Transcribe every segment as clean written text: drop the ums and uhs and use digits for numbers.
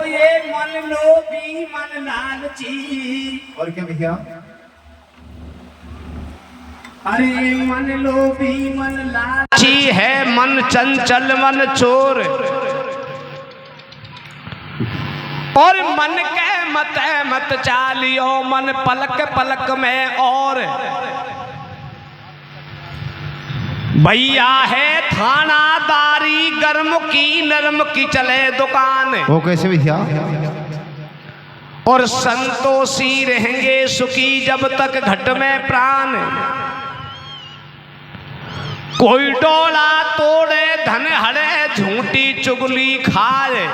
ये मन लोभी मन लालची। और क्या भैया? अरे मन लोभी मन लालची है, मन चंचल मन चोर, और मन के मत मत चालियो, मन पलक पलक में और। भैया है थानादारी, गर्म की नरम की चले दुकान। वो कैसे भैया? और संतोषी रहेंगे सुखी जब तक घट में प्राण। कोई डोला तोड़े धन हड़े, झूठी चुगली खाए,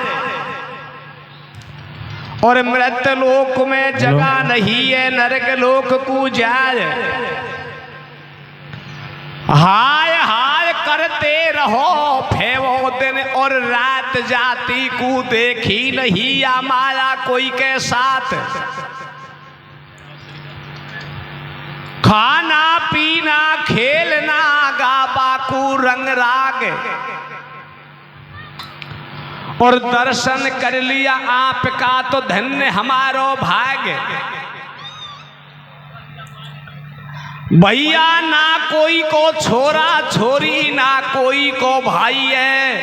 और मृत लोक में जगह नहीं है, नरक लोक को जाए। हाय हाय करते रहो फेवो दिन और रात, जाति को देखी नहीं या माया कोई के साथ। खाना पीना खेलना गाबा को रंग राग, और दर्शन कर लिया आपका तो धन्य हमारो भाग्य। भैया ना कोई को छोरा छोरी, ना कोई को भाई है,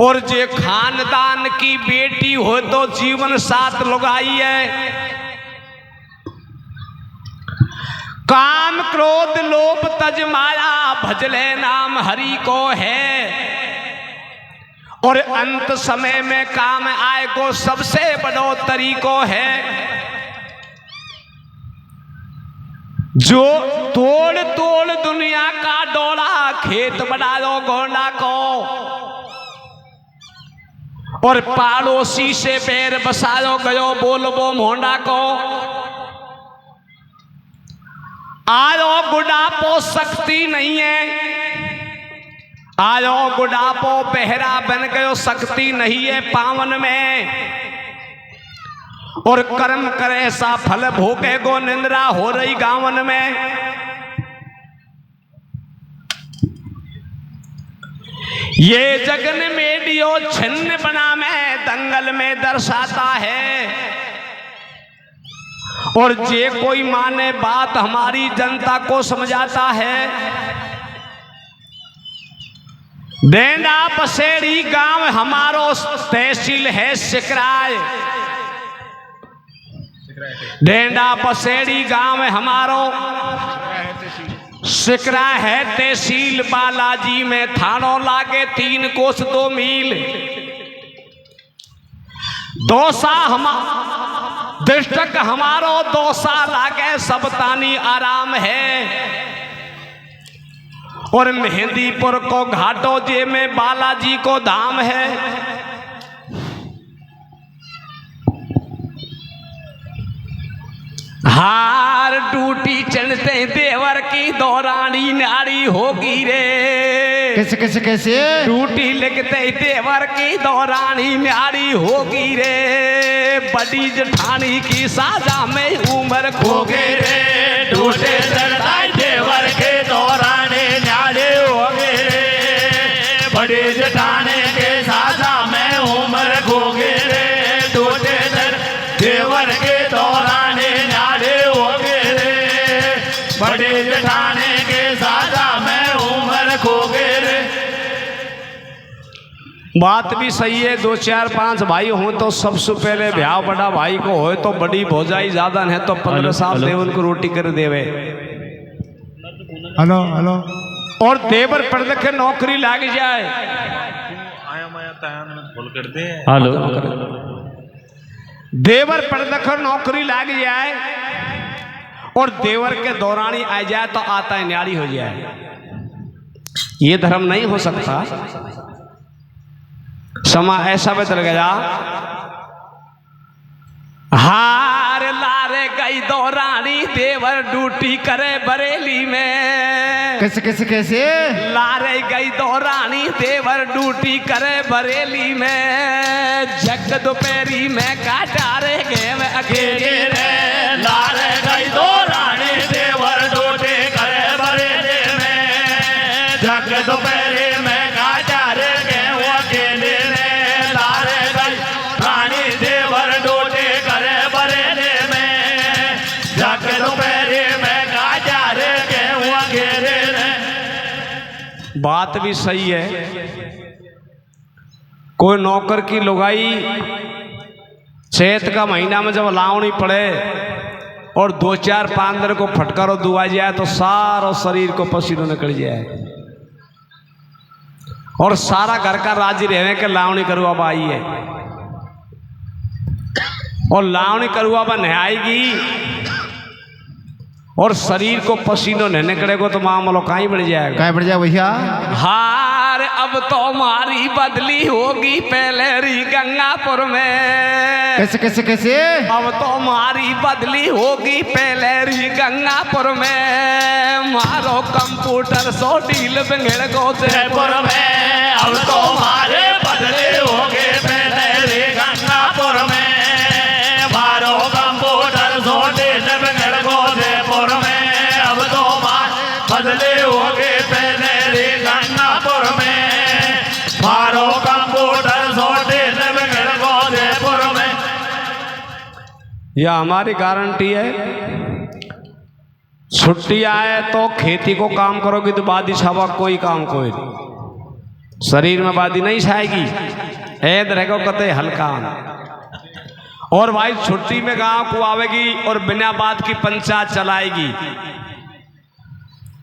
और जे खानदान की बेटी हो तो जीवन साथ लुगाई है। काम क्रोध लोभ तज माया, भजले नाम हरि को है, और अंत समय में काम आएगो सबसे बड़ो तरीको है। जो तोड़ तोड़ दुनिया का डोला, खेत बना दो गोंडा को, और पड़ोसी से पैर बसायो गयो बोलबो मोंडा को। आयो बुढ़ापो शक्ति नहीं है, आयो बुढ़ापो बहरा बन गयो शक्ति नहीं है पावन में, और कर्म करे सा फल भोगे गो निंद्रा हो रही गावन में। ये जगन मेडियो छिन्न बना में दंगल में दर्शाता है, और जे कोई माने बात हमारी जनता को समझाता है। डेंडा पसेड़ी गांव हमारो तहसील है सिकराय, डेंडा पसेड़ी गांव हमारो सिकरा है तहसील। बालाजी में थानो लागे 3 कोस 2 मील। दोसा डिस्ट्रिक्ट हमारो दोसा लागे सबतानी आराम है, और मेहंदीपुर को घाटो जे में बालाजी को धाम है। हार टूटी चढ़ते देवर की दौरानी नारी होगी रे। कैसे कैसे कैसे? टूटी लिखते देवर की दौरानी नारी होगी रे, बड़ी जठानी की साजा में उम्र खोगे रे। टूटे चढ़ते देवर के दौरानी नारी होगी रे, बड़ी जठानी के साजा में उम्र खोगे रे। टूटे देवर के दौरानी बड़े जठाने के साजा में उम्र खोगे रे। बात भी सही है, 2 4 5 भाई हो तो सबसे पहले ब्याह बड़ा भाई को हो तो बड़ी भौजाई ज्यादा है तो 15 साल देवर को रोटी कर देवे। Hello hello. और देवर पढ़ लिखे नौकरी लग जाए। हेलो। देवर पढ़ लिखे नौकरी लग जाए और देवर के दौरानी आ जाए तो आता है न्यारी हो जाए। ये धर्म नहीं हो सकता। समा ऐसा बदल गया। हार लारे गई दौरानी देवर ड्यूटी करे बरेली में। कैसे कैसे कैसे? लारे गई दौरानी देवर ड्यूटी करे बरेली में। जग दोपहरी में काटारे गए में अकेले रे। लारे गई दौरानी देवर ड्यूटी करे बरेली में। जग दोपहरी में काटारे गए वो अकेले रे। लारे बात भी सही है। कोई नौकर की लुगाई चैत का महीना में जब लावनी पड़े और 2-4-5 दिन को फटकारो दुआ जाए तो सारा शरीर को पसीनो निकल जाए और सारा घर का राजी रहे के लावनी करुआ बा आई है और लावनी करुआ बा नहाएगी और शरीर को पसीनो नहीं निकलेगा तो मामलो कहीं बढ़ जाएगा। कहीं बढ़ जाए भैया। हार अब तो हमारी बदली होगी पहले री गंगापुर में। कैसे कैसे कैसे? अब तो हमारी बदली होगी पहले री गंगापुर में। मारो कंप्यूटर सो डील बिगड़ गो जयपुर में। अब तो हमारे बदले होगे पहले री गंगापुर में। मारो कंप्यूटर सो डील बिगड़ गो जयपुर में। अब तो बदले होगे पहले रे गंगापुर में। मारो कंप्यूटर सो डील बिगड़ गो जयपुर में। यह हमारी गारंटी है। छुट्टी आए तो खेती को काम करोगी तो बादी छावा कोई काम कोई नहीं। शरीर में बादी नहीं छाएगी ऐद रहेगा कते हल्का। और भाई छुट्टी में गांव को आवेगी और बिना बात की पंचायत चलाएगी।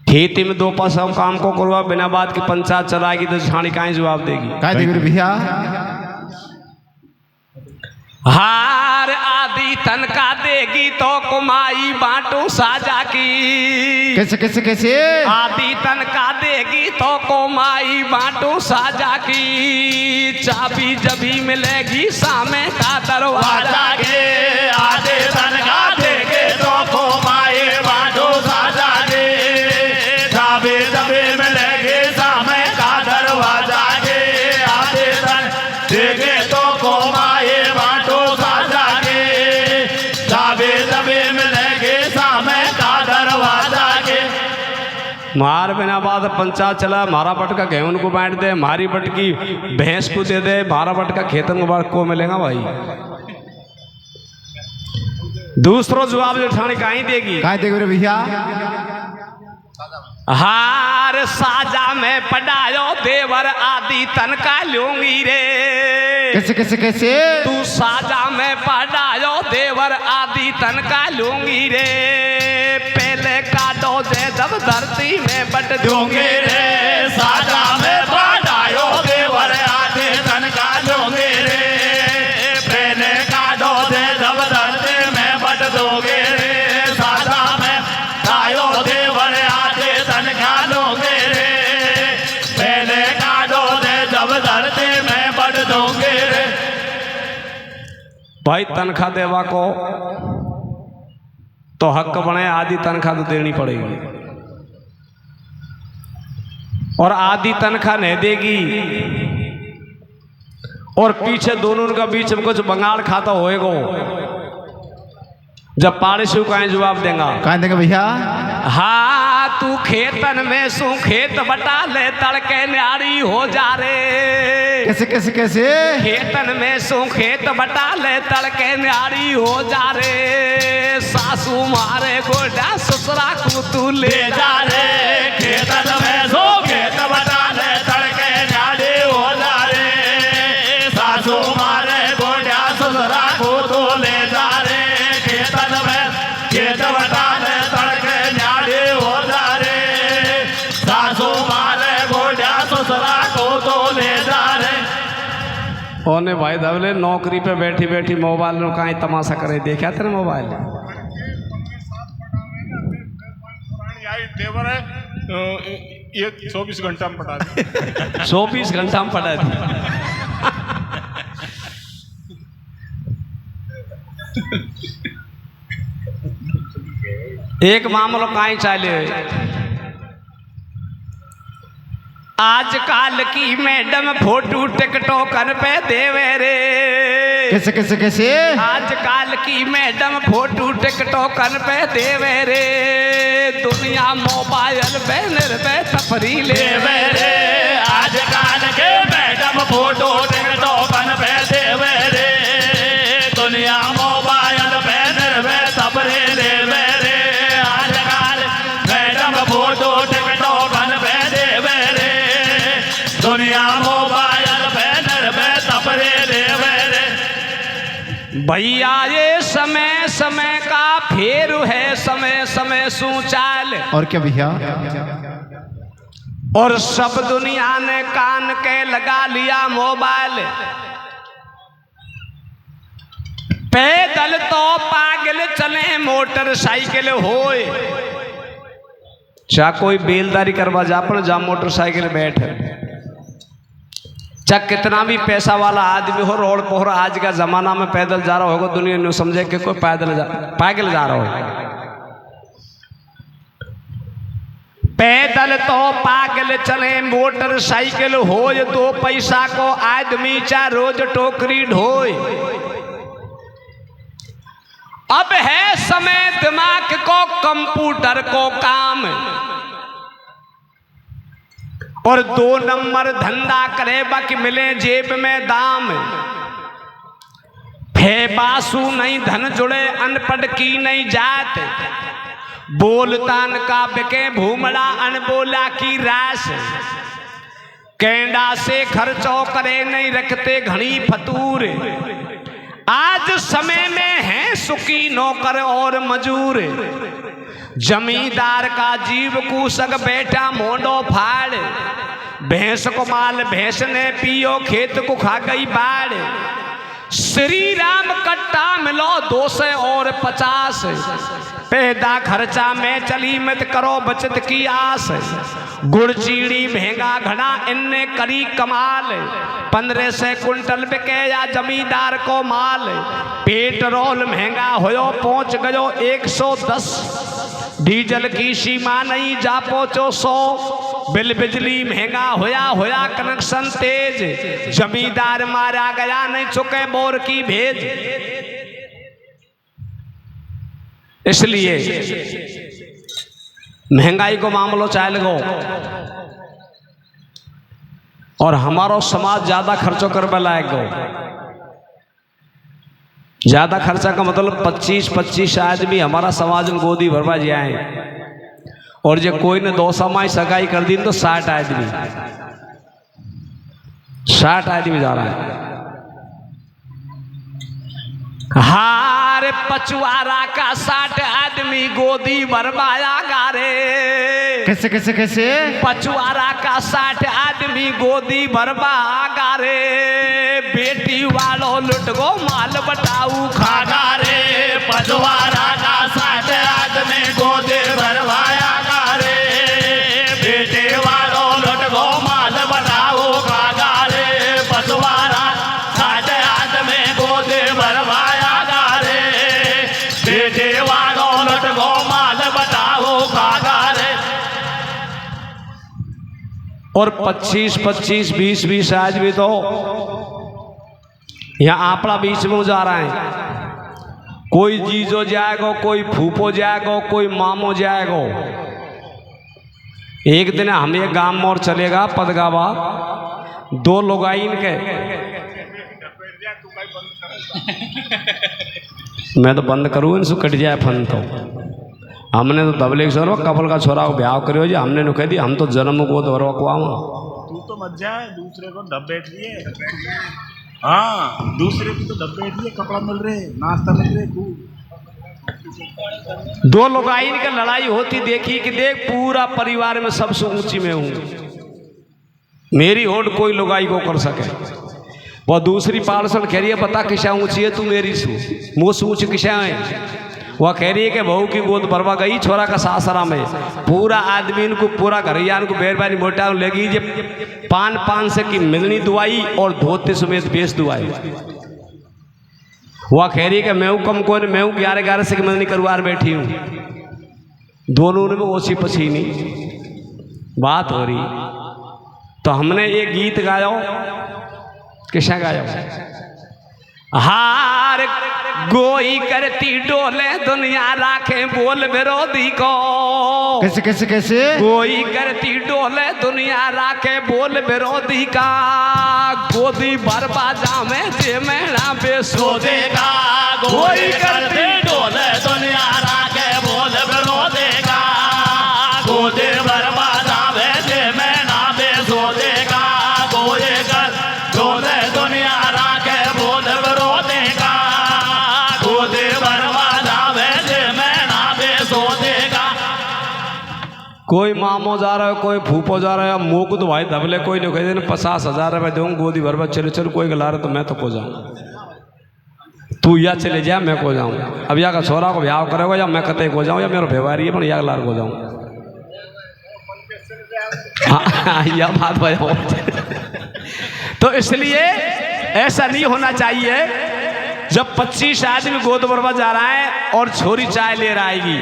खेती में 2 पैसा काम को करवा बिना बात की पंचायत चलाएगी तो छाणी काहे जवाब देगी। काय देगी भैया? हार आदि तनका देगी तो कुमाई बांटू साजा की। कैसे कैसे कैसे? आदि तनका देगी तो कुमाई बांटू साजा की। चाबी जभी मिलेगी सामे का दरवाजा के। आधे तनखा देगे तो कुमाई बांटू साजा के। चाबी जभी मिलेगी सामे का दरवाजा के। आधे तन देगे तो कुमाई बांटू साजा के। चाबी जभी मिलेगी सामे का दरवाजा के। मार बिना बात पंचायत चला। मारा बटका गेहूं को बांट दे, मारी बटकी भैंस को दे दे, मारा बटका खेतन को मिलेगा भाई। दूसरो जवाब जो ठाणी कहीं देगी। काय देगी भैया? हार साजा में पढ़ायो देवर आदि तनका लूंगी रे। कैसे कैसे कैसे? तू साजा में पढ़ायो देवर आदि तनका लूंगी रे। पहले काटो दे जब धरती में बट दूंगी रे। साजा में पढ़ायो देवर आदि तनका लूंगी रे। पहले काटो दे जब धरती में बट दोगे रे। साजा में पढ़ायो देवर आदि तनका लूंगी रे। पहले काटो दे जब धरती में बट दोगे रे। भाई तनख्वाह देवा को तो हक बने आधी तनख्वाह तो देनी पड़ेगी और आधी तनख्वाह नहीं देगी और पीछे दोनों का बीच में कुछ बंगाल खाता होएगा। जब पाड़ेसू का जवाब देगा। कहा देंगे भैया? हाँ तू खेतन में सू खेत बटा ले तड़के न्यारी हो जा रे। कैसे कैसे कैसे? खेतन में सू खेत बटा ले तड़के न्यारी हो जा रे। सासू मारे गोडा ससुरा को तू ले जा रे। खेतन में सो खेत बटा ले तड़के न्यारी हो जा रे। सासू मारे गोडा ससुरा को तू ले जा रे। खेतन में खेत बटा ले तड़के न्यारी हो जा रे। सासू मारे गोडा ससुरा को तू ले जा रे। ओने भाई दवले नौकरी पे बैठी बैठी मोबाइल में कहीं तमाशा करे देखा तेरे मोबाइल देवर है ये 24 घंटा में पढ़ा दी। 24 घंटा में पढ़ा दी। एक मामलो कहीं चाले आजकल की मैडम फोटो टिकटोकन पे देवे रे। कैसे कैसे कैसे? आजकल की मैडम फोटो टिकटोकन पे देवे रे। दुनिया मोबाइल पे निर्भय तफरी लेवे रे। आजकल के मैडम फोटो टिकटोकन पे देवे रे। दुनिया मोबाइल पे निर्भय तफरी लेवे रे। आजकल मैडम फोटो टिकटोकन पे देवे रे। भैया ये समय समय का फेर है, समय समय सूचाल। और क्या भैया? और सब दुनिया ने कान के लगा लिया मोबाइल। पैदल तो पागल चले, मोटरसाइकिल होए। चा कोई बेलदारी करवा जा पर जा मोटरसाइकिल बैठ। चाहे कितना भी पैसा वाला आदमी हो, रोड पर आज का जमाना में पैदल जा रहा होगा, दुनिया ने समझे कि कोई पागल जा रहा हो। पैदल तो पागल चले, मोटरसाइकिल हो, 2 पैसा को आदमी चा रोज टोकरी ढोए। अब है समय दिमाग को कंप्यूटर को काम, और 2 नंबर धंधा करे बाकी मिले जेब में दाम। फे बासु नहीं धन जुड़े, अनपढ़ की नहीं जात। बोलतान का बिके भूमड़ा, अनबोला की रास। कैंडा से खर्चो करे नहीं रखते घनी फतूर। आज समय में है सुखी नौकर और मजूर। जमींदार का जीव कूसक बेटा मोंडो फाड़। भैंस को माल भैंस ने पियो, खेत को खा गई बाढ़। श्री राम कट्टा मिलो 250। पैदा खर्चा में चली मत करो बचत की आस। गुड़ चीड़ी महंगा घड़ा, इनने करी कमाल। 1500 कुंटल बिके या जमींदार को माल। पेट्रोल महंगा होयो, पहुंच गयो 110। डीजल की सीमा नहीं, जा पहुंचो 100। बिल बिजली महंगा होया कनेक्शन तेज। जमींदार मारा गया नहीं चुके बोर की भेज। इसलिए महंगाई को मामलो चाहे लगो, और हमारो समाज ज्यादा खर्चो करने लायक हो। ज्यादा खर्चा का मतलब 25 आदमी हमारा समाज में गोदी भरवा जाए, और जो कोई ने 2 समाई सगाई कर दी तो 60 आदमी जा रहा है। हार पचुआरा का 60 आदमी गोदी भरवाया गारे। कैसे कैसे कैसे? पचुआरा का 60 आदमी गोदी भरवा गारे। बेटी वालों लुट गो माल बटाऊ खागा रे। पचवारा का 60 आदमी गोदी भरवाया गारे। बेटे वालों लुट गो माल बटाऊ खागा रे। पचवारा 60 आदमी गोदी भरवाया गारे। बेटे वालों लुट गो माल बटाऊ खागा रे। और 25 20 आदमी तो यहाँ आपड़ा बीच में जा रहा है। कोई जीजो जाएगो, कोई फूफो जाएगो, कोई मामो जाएगो। एक दिन हम ये गांव में और चलेगा पदगावा, 2 लोग आई इनके। मैं तो बंद करूँ इनसे कट जाए फन। तो हमने तो दबले के छोरा कपल का छोरा को ब्याह करो जी। हमने नु कह दी हम तो जन्म को तो तू तो मत जा, दूसरे को दब बैठ लिए। हाँ, दूसरे को तो दब बैठ लिए, कपड़ा मिल रहे, नाश्ता मिल रहे। तू 2 लोग आई इनकी लड़ाई होती देखी कि देख पूरा परिवार में सबसे ऊंची में हूँ, मेरी होड़ कोई लुगाई को कर सके। वह दूसरी पालसन कह रही है बता किसा ऊंची है तू मेरी सू, मुँह ऊंची किसा है। वह कह रही है कि बहू की गोद भरवा गई छोरा का सासरा में। पूरा आदमी इनको पूरा घरिया को बेरबानी मोटा लगी जे 5 से की मिलनी दुआई और धोते समेत बेच दुआई। वह कह रही है कि मैं कम को मैं 11 से की मिलनी करवार बैठी हूँ। दोनों में ओछी पसीनी बात हो रही। तो हमने ये गीत गाया, किसा गाया? हार गोई करती डोले दुनिया राखे बोल विरोधी को। कैसे कैसे कैसे? गोई करती डोले दुनिया राखे बोल विरोधी का। गोदी बरबा जामे जे मेरा बेसो देगा। गोई करती डोले दुनिया राखे बोल विरोधी का। गोदी बरबा जामे जे मेरा बेसो देगा। गोई कर डोले दुनिया राखे बोल विरोधी का। कोई मामो जा रहा है, कोई फूफो जा रहा है, मुँह को तो भाई धबले कोई नहीं कहते 50,000 रुपये दूँ गोदी भर भर चलो चलो कोई गला रहा तो मैं तो को जाऊँ, तू या चले जा मैं को जाऊँ। अब या का छोरा को ब्याह करेगा या मैं कते को जाऊँ या मेरा व्यवहार है पर या लार को जाऊँ। हाँ यह बात बताओ। तो इसलिए ऐसा नहीं होना चाहिए। जब 25 आदमी गोद भरवा जा रहा है और छोरी चाय ले रहा आएगी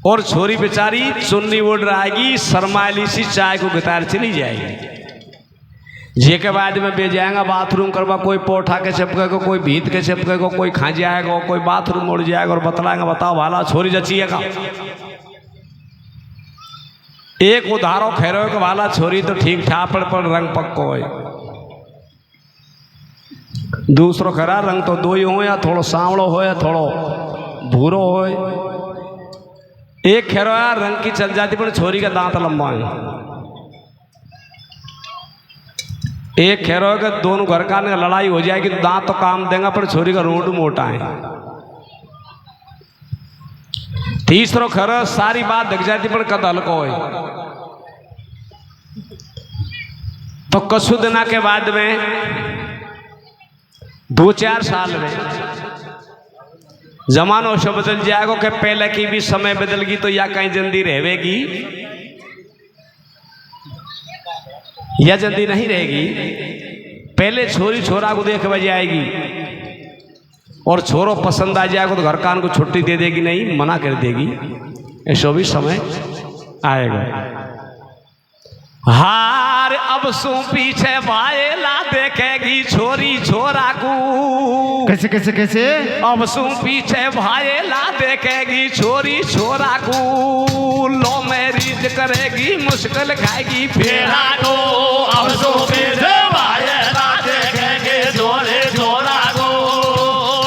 और छोरी बेचारी चुन्नी ओढ़ रहेगी, शर्माली सी चाय को गिटार चली जाएगी। जे के बाद में बे जाएगा बाथरूम करवा, कोई पोठा के चिपकेगा, कोई भीत के चिपकेगा, कोई खा जाएगा, कोई बाथरूम उड़ जाएगा और बतलाएगा बताओ भाला छोरी जचिएगा। एक उधारो खेरो के भाला छोरी तो ठीक ठाक पर रंग पक्को है, दूसरो खरा रंग तो दो ही हो या थोड़ो सांवड़ो हो या थोड़ो भूरो हो। एक खेरो यार रंग की चल जाती पर छोरी का दांत लंबा है। एक खेरो है कि दोनों घर का लड़ाई हो जाएगी तो दांत तो काम देगा पर छोरी का रोड मोटा है। तीसरो खेरो सारी बात दिख जाती पर कद हल्को है। तो कछु दिना के बाद में 2-4 साल में जमानो से बदल जाएगा कि पहले की भी समय बदल गई तो या कहीं जल्दी रहेगी या जल्दी नहीं रहेगी। पहले छोरी छोरा को देख बज आएगी और छोरो पसंद आ जाएगा तो घर कान को छुट्टी दे देगी, नहीं मना कर देगी। ऐसा भी समय आएगा। हार अब सू पीछे वायला देखेगी छोरी छोरा को, कैसे कैसे कैसे अब सू पीछे वायला देखेगी छोरी छोरा को, लो मैरिज करेगी मुश्किल खाएगी फेरा को। अब सो पीछे वायला देखेगी छोरी छोरा को,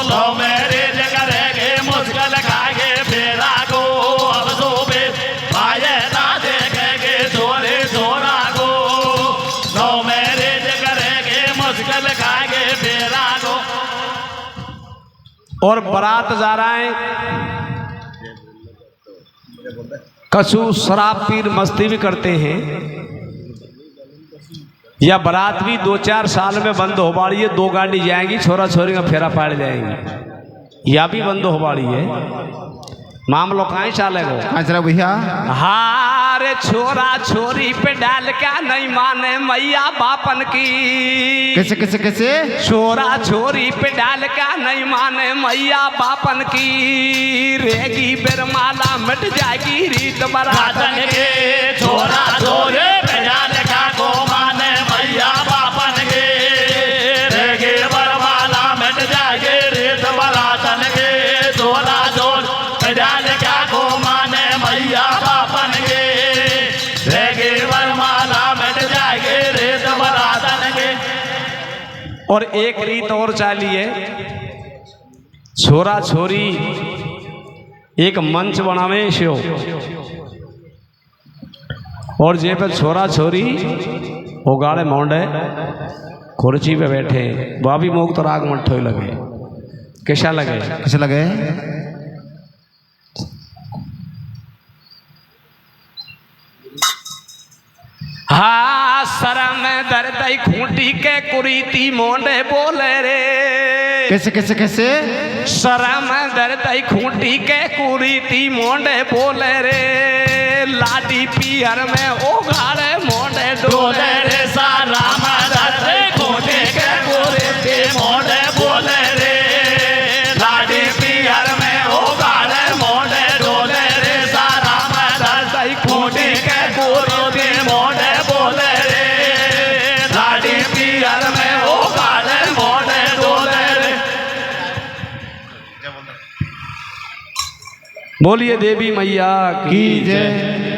लो मैरिज करेगी मुश्किल खाएगी फेरा को। अब सो पीछे वायला देखेगी छोरी छोरा को, लो मैरिज करेगी मुश्किल खाएगी फेरा को। और बारात जा रहा है, कछु शराब पीर मस्ती भी करते हैं, या बारात भी 2-4 साल में बंद हो बाड़ी है। 2 गाड़ी जाएंगी छोरा छोरी का फेरा पाड़ जाएंगी, या भी बंद हो बाड़ी है। मामलो कहाँ चलेगा चला भैया। हार छोरा छोरी पे डाल क्या नहीं माने मैया बापन की, कैसे कैसे कैसे छोरा छोरी पे डाल क्या नहीं माने मैया बापन की, रेगी बिरमाला मिट जाएगी रीत बरातन के। छोरा छोरे पे डाल क्या को माने मैया बापन के, रेगी बिरमाला मिट जाएगी रीत बरातन के। छोरा छोर पे डाल क्या को माने मैया बापन के, रेगी बिरमाला मिट जाएगी रीत बरातन के। और एक रीत और चाली है, छोरा छोरी एक मंच बनावे शो और जे पे छोरा छोरी वो गाड़े मोंडे खुर्ची पे बैठे, वह भी मुख तो राग मठो ही लगे। कैसा लगे कैसे लगे हाँ शरम दर्द खूंटी के कुरीती मोंडे बोले रे, कैसे कैसे कैसे शरम दर्द खूंटी के कुरीती मोंडे बोले रे, लाडी पियर में ओघाड़े मोंडे डोले रे। सारा दर्द खूंटी के कुरीती मोंडे बोले रे, लाडी पियर में ओघाड़े मोंडे डोले रे। सारा दर्द खूंटी के कुरीती मोंडे बोले रे, लाडी पियर में ओघाड़े मोंडे डोले रे। बोलिए देवी मैया की जय।